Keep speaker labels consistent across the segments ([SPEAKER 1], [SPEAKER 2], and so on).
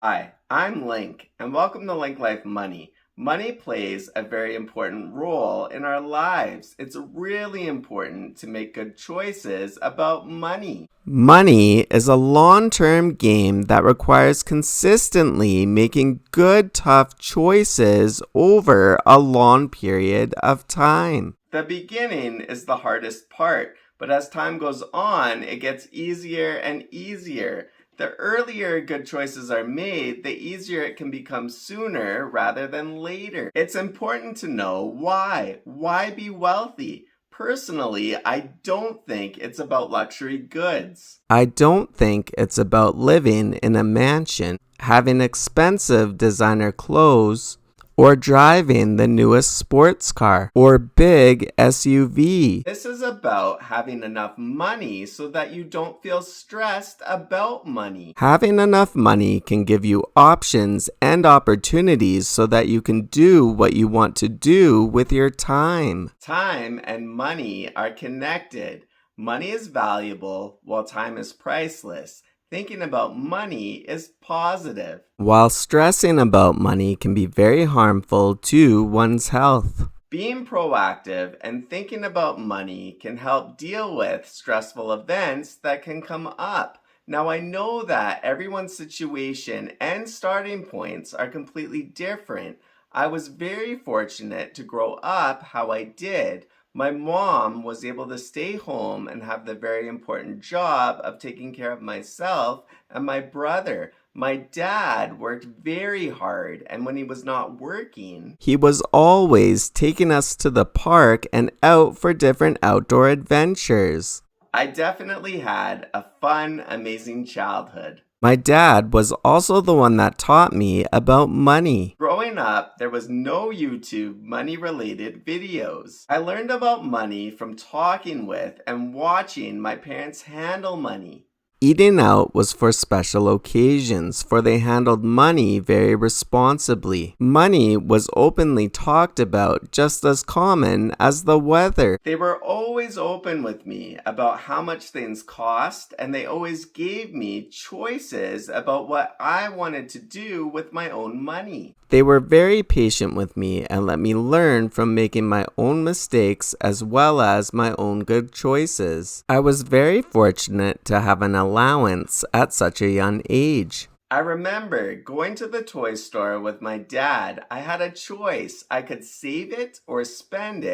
[SPEAKER 1] Hi, I'm Link, and welcome to Link Life Money. Money plays a very important role in our lives. It's really important to make good choices about money. Money is a long-term game that requires consistently making good, tough choices over a long period of time. The beginning is the hardest part, but as time goes on, it gets easier and easier. The earlier good choices are made, the easier it can become sooner rather than later. It's important to know why. Why be wealthy? Personally, I don't think it's about luxury goods. I don't think it's about living in a mansion, having expensive designer clothes, or driving the newest sports car or big SUV. This is about having enough money so that you don't feel stressed about money. Having enough money can give you options and opportunities so that you can do what you want to do with your time. Time and money are connected. Money is valuable while time is priceless. Thinking about money is positive, while stressing about money can be very harmful to one's health. Being proactive and thinking about money can help deal with stressful events that can come up. Now, I know that everyone's situation and starting points are completely different. I was very fortunate to grow up how I did. My mom was able to stay home and have the very important job of taking care of myself and my brother. My dad worked very hard, and when he was not working, he was always taking us to the park and out for different outdoor adventures. I definitely had a fun, amazing childhood. My dad was also the one that taught me about money. Growing up, there was no YouTube money-related videos. I learned about money from talking with and watching my parents handle money. Eating out was for special occasions, for they handled money very responsibly. Money was openly talked about, just as common as the weather. They were always open with me about how much things cost, and they always gave me choices about what I wanted to do with my own money. They were very patient with me and let me learn from making my own mistakes as well as my own good choices. I was very fortunate to have an allowance at such a young age. I remember going to the toy store with my dad. I had a choice. I could save it or spend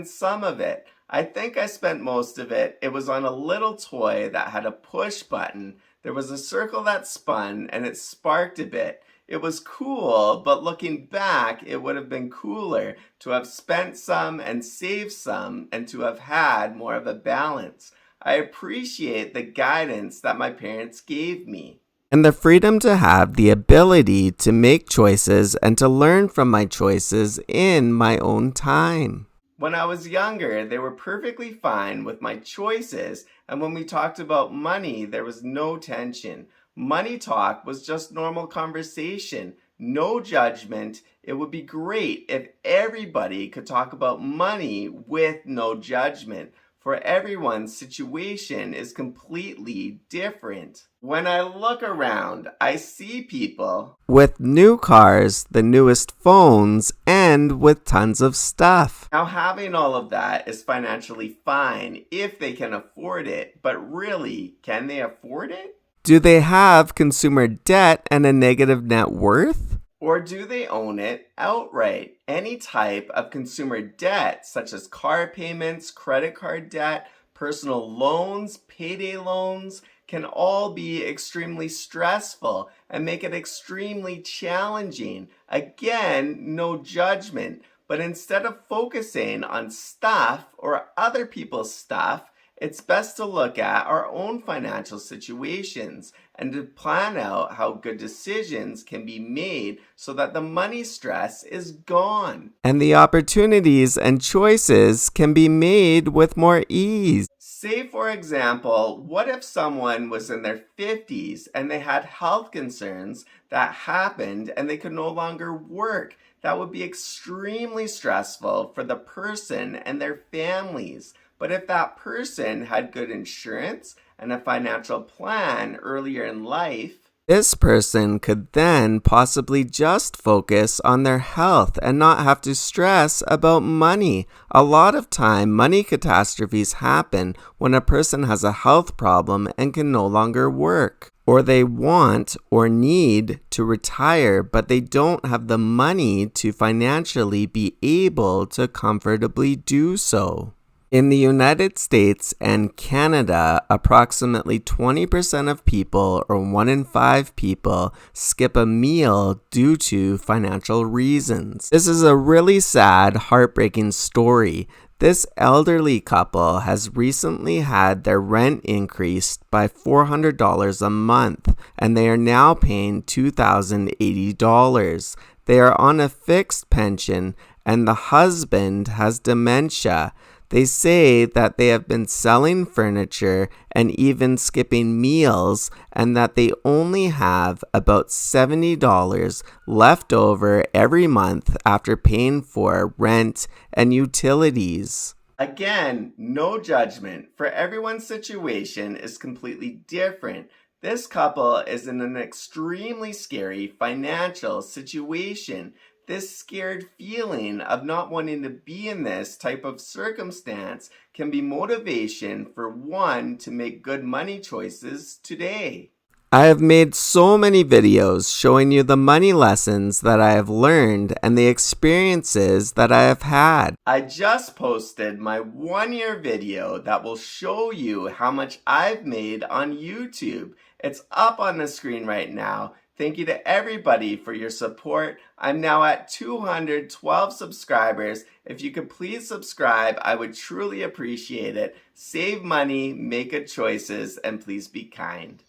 [SPEAKER 1] some of it. I think I spent most of it. It was on a little toy that had a push button. There was a circle that spun and it sparked a bit. It was cool, but looking back, it would have been cooler to have spent some and saved some and to have had more of a balance. I appreciate the guidance that my parents gave me. And the freedom to have the ability to make choices and to learn from my choices in my own time. When I was younger, they were perfectly fine with my choices, and when we talked about money, there was no tension. Money talk was just normal conversation, no judgment. It would be great if everybody could talk about money with no judgment, for everyone's situation is completely different. When I look around, I see people with new cars, the newest phones, and with tons of stuff. Now, having all of that is financially fine if they can afford it, but really, can they afford it? Do they have consumer debt and a negative net worth? Or do they own it outright? Any type of consumer debt, such as car payments, credit card debt, personal loans, payday loans, can all be extremely stressful and make it extremely challenging. Again, no judgment. But instead of focusing on stuff or other people's stuff, it's best to look at our own financial situations and to plan out how good decisions can be made so that the money stress is gone. And the opportunities and choices can be made with more ease. Say, for example, what if someone was in their 50s and they had health concerns that happened and they could no longer work? That would be extremely stressful for the person and their families. But if that person had good insurance and a financial plan earlier in life, This person could then possibly just focus on their health and not have to stress about money. A lot of time, money catastrophes happen when a person has a health problem and can no longer work, or they want or need to retire, but they don't have the money to financially be able to comfortably do so. In the United States and Canada, approximately 20% of people, or 1 in 5 people, skip a meal due to financial reasons. This is a really sad, heartbreaking story. This elderly couple has recently had their rent increased by $400 a month, and they are now paying $2,080. They are on a fixed pension, and the husband has dementia. They say that they have been selling furniture and even skipping meals, and that they only have about $70 left over every month after paying for rent and utilities. Again, no judgment, for everyone's situation is completely different. This couple is in an extremely scary financial situation. This scared feeling of not wanting to be in this type of circumstance can be motivation for one to make good money choices today. I have made so many videos showing you the money lessons that I have learned and the experiences that I have had. I just posted my 1-year video that will show you how much I've made on YouTube. It's up on the screen right now. Thank you to everybody for your support. I'm now at 212 subscribers. If you could please subscribe, I would truly appreciate it. Save money, make good choices, and please be kind.